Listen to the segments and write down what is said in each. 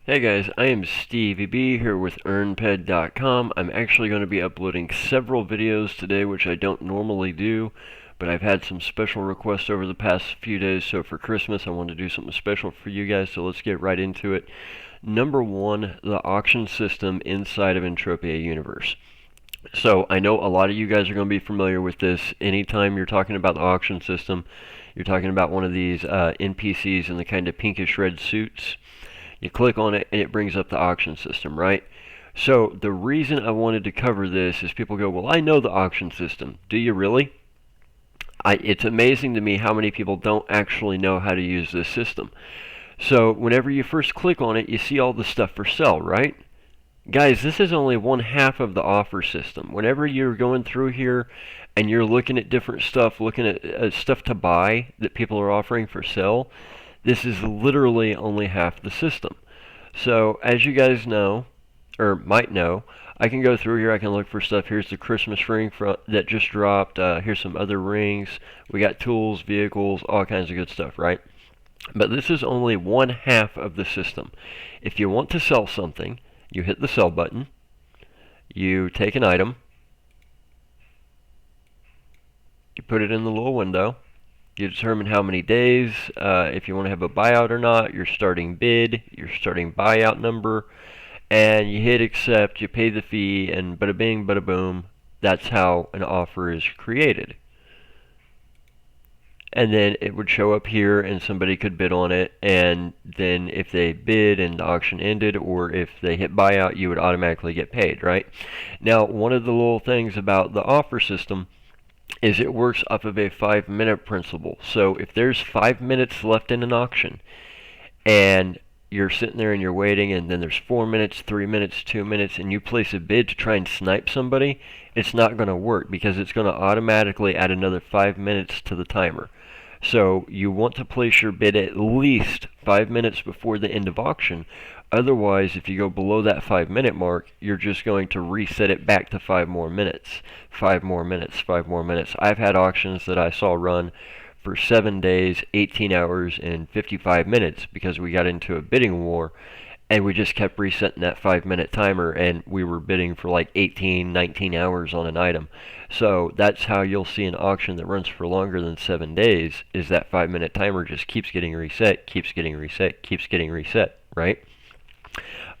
Hey guys, I am StevieB here with EarnPED.com. I'm actually going to be uploading several videos today, which I don't normally do, but I've had some special requests over the past few days, so for Christmas I wanted to do something special for you guys, so let's get right into it. Number one, the auction system inside of Entropia Universe. So I know a lot of you guys are going to be familiar with this. Anytime you're talking about the auction system, you're talking about one of these NPCs in the kind of pinkish red suits. You click on it and it brings up the auction system, right? So the reason I wanted to cover this is people go, well, I know the auction system. Do you really? It's amazing to me how many people don't actually know how to use this system. So whenever you first click on it, you see all the stuff for sale, right? Guys, this is only one half of the offer system. Whenever you're going through here and you're looking at different stuff, looking at stuff to buy that people are offering for sale, this is literally only half the system. So as you guys know, or might know, I can go through here, I can look for stuff. Here's the Christmas ring that just dropped. Here's some other rings. We got tools, vehicles, all kinds of good stuff, right? But this is only one half of the system. If you want to sell something, you hit the sell button, you take an item, you put it in the little window, you determine how many days, if you want to have a buyout or not, your starting bid, your starting buyout number, and you hit accept, you pay the fee, and bada bing, bada boom, that's how an offer is created. And then it would show up here and somebody could bid on it, and then if they bid and the auction ended, or if they hit buyout, you would automatically get paid, right? Now, one of the little things about the offer system is it works off of a 5-minute principle. So if there's 5 minutes left in an auction and you're sitting there and you're waiting, and then there's 4 minutes, 3 minutes, 2 minutes, and you place a bid to try and snipe somebody, it's not going to work because it's going to automatically add another 5 minutes to the timer. So you want to place your bid at least 5 minutes before the end of auction. Otherwise, if you go below that 5-minute mark, you're just going to reset it back to 5 more minutes. 5 more minutes, 5 more minutes. I've had auctions that I saw run for 7 days, 18 hours, and 55 minutes because we got into a bidding war and we just kept resetting that 5-minute timer, and we were bidding for like 18, 19 hours on an item. So that's how you'll see an auction that runs for longer than 7 days, is that 5-minute timer just keeps getting reset, keeps getting reset, keeps getting reset, right?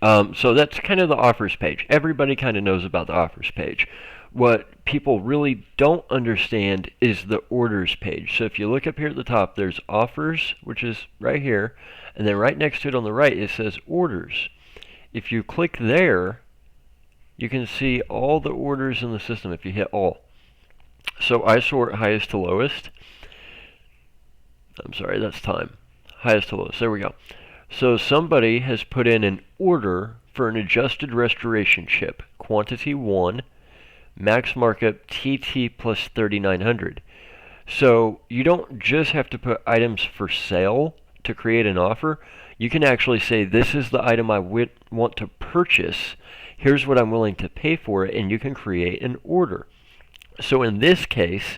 So that's kind of the offers page. Everybody kind of knows about the offers page. What people really don't understand is the orders page. So if you look up here at the top, there's offers, which is right here, and then right next to it on the right, it says orders. If you click there, you can see all the orders in the system if you hit all. So I sort highest to lowest. I'm sorry, that's time. Highest to lowest. There we go. So somebody has put in an order for an adjusted restoration chip, quantity 1, max markup TT plus 3900. So you don't just have to put items for sale to create an offer. You can actually say, this is the item I want to purchase. Here's what I'm willing to pay for it, and you can create an order. So in this case,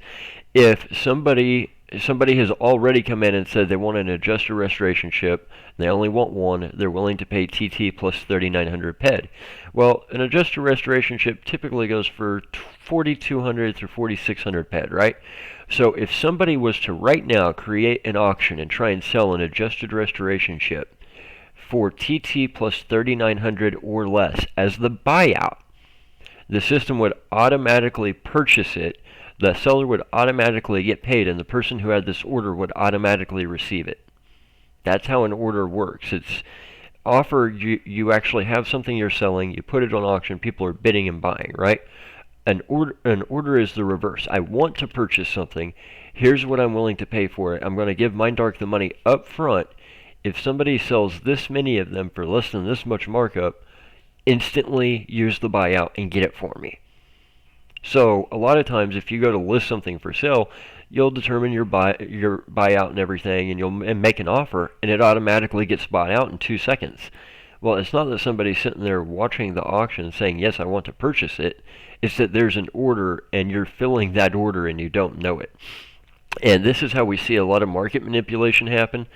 if somebody has already come in and said they want an adjusted restoration chip, they only want one, they're willing to pay TT plus 3900 PED. Well, an adjusted restoration chip typically goes for 4200 through 4600 PED, right? So if somebody was to right now create an auction and try and sell an adjusted restoration chip for TT plus 3900 or less as the buyout, the system would automatically purchase it, the seller would automatically get paid, and the person who had this order would automatically receive it. That's how an order works. It's offer, you actually have something you're selling, you put it on auction, people are bidding and buying, right? An order is the reverse. I want to purchase something. Here's what I'm willing to pay for it. I'm going to give Mindark the money up front. If somebody sells this many of them for less than this much markup, instantly use the buyout and get it for me. So a lot of times if you go to list something for sale, you'll determine your buyout and everything, and you'll make an offer, and it automatically gets bought out in 2 seconds. Well, it's not that somebody's sitting there watching the auction saying, yes, I want to purchase it. It's that there's an order, and you're filling that order, and you don't know it. And this is how we see a lot of market manipulation happen.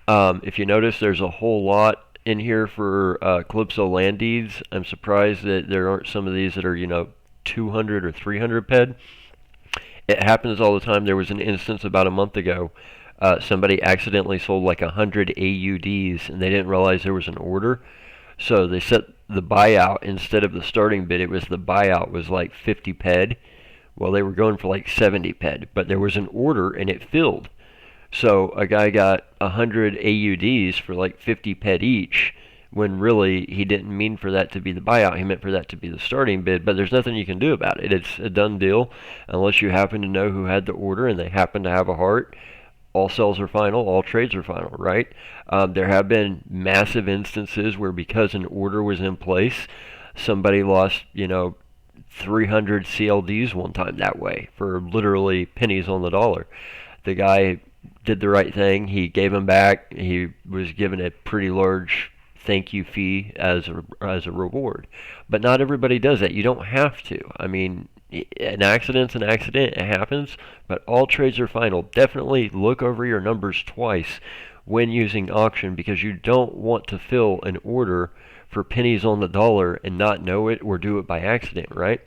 If you notice, there's a whole lot in here for Calypso land deeds. I'm surprised that there aren't some of these that are 200 or 300 PED. It happens all the time. There was an instance about a month ago. Somebody accidentally sold like 100 AUDs and they didn't realize there was an order. So they set the buyout instead of the starting bid. The buyout was like 50 PED. Well, they were going for like 70 PED, but there was an order and it filled. So a guy got 100 AUDs for like 50 PED each, when really he didn't mean for that to be the buyout. He meant for that to be the starting bid, but there's nothing you can do about it. It's a done deal unless you happen to know who had the order and they happen to have a heart. All sales are final, all trades are final, right? There have been massive instances where because an order was in place, somebody lost, 300 CLDs one time that way for literally pennies on the dollar. The guy did the right thing. He gave them back. He was given a pretty large thank you fee as a reward. But not everybody does that. You don't have to. I mean, an accident's an accident. It happens. But all trades are final. Definitely look over your numbers twice when using auction, because you don't want to fill an order for pennies on the dollar and not know it or do it by accident, right?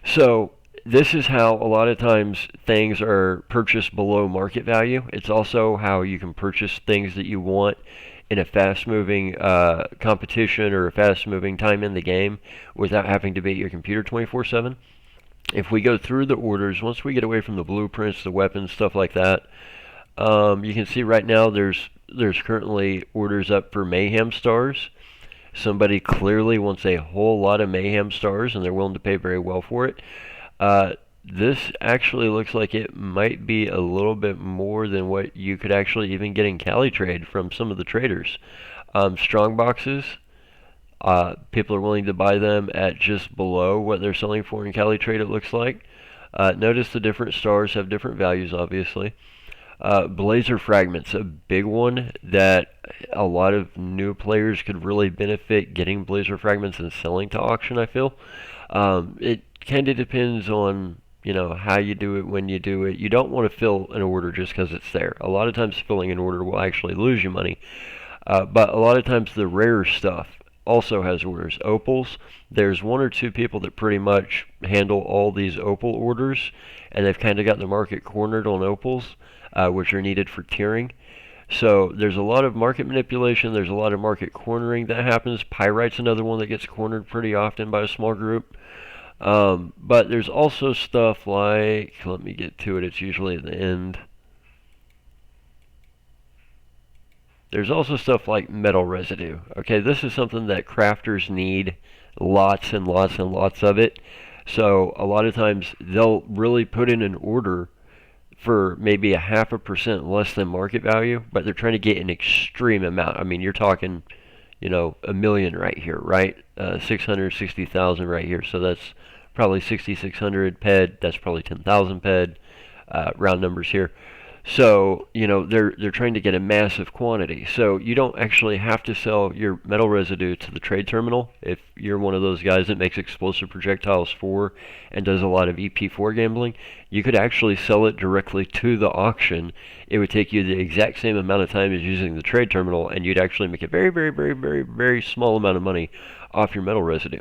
So this is how a lot of times things are purchased below market value. It's also how you can purchase things that you want in a fast-moving competition or a fast-moving time in the game without having to be at your computer 24/7. If we go through the orders, once we get away from the blueprints, the weapons, stuff like that, you can see right now there's currently orders up for Mayhem Stars. Somebody clearly wants a whole lot of Mayhem Stars, and they're willing to pay very well for it. This actually looks like it might be a little bit more than what you could actually even get in Cali Trade from some of the traders. Strong boxes, people are willing to buy them at just below what they're selling for in Cali Trade, it looks like. Notice the different stars have different values, obviously. Blazer fragments, a big one that a lot of new players could really benefit getting blazer fragments and selling to auction, I feel. It kind of depends on how you do it, when you do it. You don't want to fill an order just because it's there. A lot of times filling an order will actually lose you money. But a lot of times the rare stuff also has orders. Opals, there's one or two people that pretty much handle all these opal orders, and they've kind of got the market cornered on opals, which are needed for tiering. So there's a lot of market manipulation, there's a lot of market cornering that happens. Pyrite's another one that gets cornered pretty often by a small group. But there's also stuff like, let me get to it, it's usually at the end. There's also stuff like metal residue. Okay, this is something that crafters need lots and lots and lots of it. So a lot of times they'll really put in an order for maybe 0.5% less than market value, but they're trying to get an extreme amount. I mean, you're talking, a million right here, right? 660,000 right here. So that's probably 6,600 PED. That's probably 10,000 PED. Round numbers here. So, they're trying to get a massive quantity. So you don't actually have to sell your metal residue to the trade terminal. If you're one of those guys that makes explosive projectiles 4 and does a lot of EP4 gambling, you could actually sell it directly to the auction. It would take you the exact same amount of time as using the trade terminal, and you'd actually make a very, very, very, very, very small amount of money off your metal residue.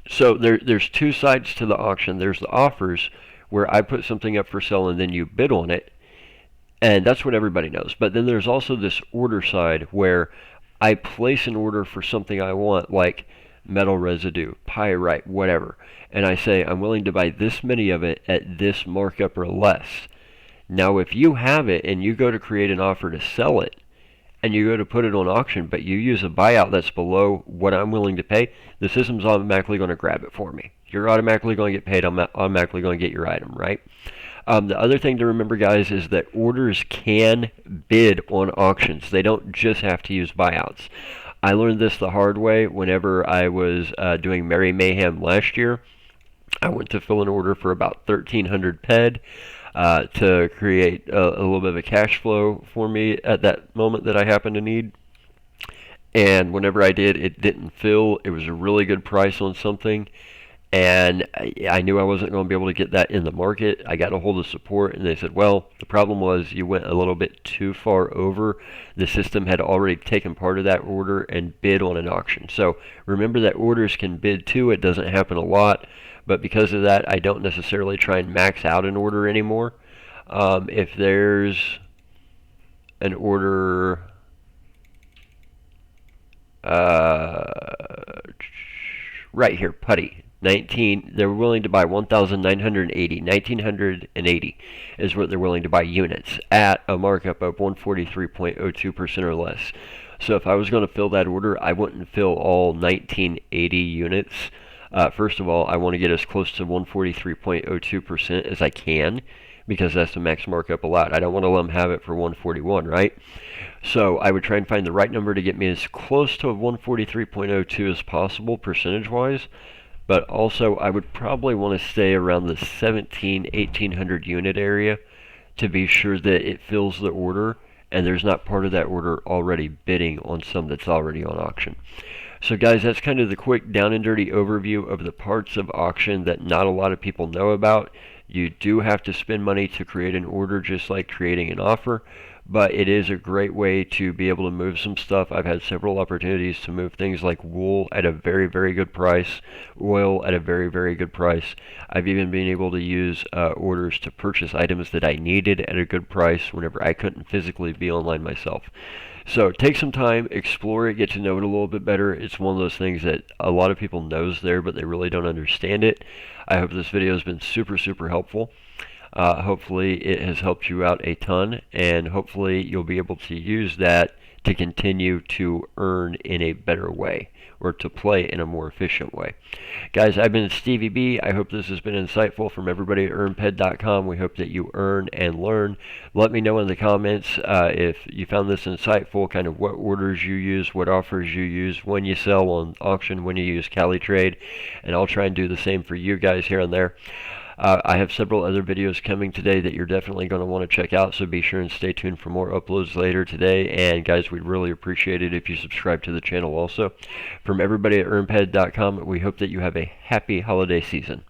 So there's two sides to the auction. There's the offers, where I put something up for sale and then you bid on it. And that's what everybody knows. But then there's also this order side where I place an order for something I want, like metal residue, pyrite, whatever. And I say, I'm willing to buy this many of it at this markup or less. Now, if you have it and you go to create an offer to sell it, and you go to put it on auction, but you use a buyout that's below what I'm willing to pay, the system's automatically going to grab it for me. You're automatically going to get paid. I'm automatically going to get your item, right? The other thing to remember, guys, is that orders can bid on auctions. They don't just have to use buyouts. I learned this the hard way whenever I was doing Merry Mayhem last year. I went to fill an order for about 1,300 PED to create a little bit of a cash flow for me at that moment that I happened to need. And whenever I did, it didn't fill. It was a really good price on something. And I knew I wasn't going to be able to get that in the market. I got a hold of support, and they said, well, the problem was you went a little bit too far over. The system had already taken part of that order and bid on an auction. So remember that orders can bid too. It doesn't happen a lot, but because of that, I don't necessarily try and max out an order anymore. If there's an order, right here, putty. They were willing to buy 1,980. 1,980 is what they're willing to buy units at a markup of 143.02% or less. So if I was going to fill that order, I wouldn't fill all 1,980 units. First of all, I want to get as close to 143.02% as I can, because that's the max markup allowed. I don't want to let them have it for 141, right? So I would try and find the right number to get me as close to 143.02 as possible percentage-wise, but also I would probably want to stay around the 1,800 unit area to be sure that it fills the order and there's not part of that order already bidding on some that's already on auction. So guys, that's kind of the quick down and dirty overview of the parts of auction that not a lot of people know about. You do have to spend money to create an order, just like creating an offer, but it is a great way to be able to move some stuff. I've had several opportunities to move things like wool at a very, very good price, oil at a very, very good price. I've even been able to use orders to purchase items that I needed at a good price whenever I couldn't physically be online myself. So take some time, explore it, get to know it a little bit better. It's one of those things that a lot of people knows there, but they really don't understand it. I hope this video has been super, super helpful. Hopefully it has helped you out a ton, and hopefully you'll be able to use that to continue to earn in a better way, or to play in a more efficient way. Guys, I've been StevieB. I hope this has been insightful from everybody at EarnPED.com. We hope that you earn and learn. Let me know in the comments if you found this insightful, kind of what orders you use, what offers you use, when you sell on auction, when you use Cali Trade, and I'll try and do the same for you guys here and there. I have several other videos coming today that you're definitely going to want to check out, so be sure and stay tuned for more uploads later today. And guys, we'd really appreciate it if you subscribe to the channel also. From everybody at EarnPED.com, we hope that you have a happy holiday season.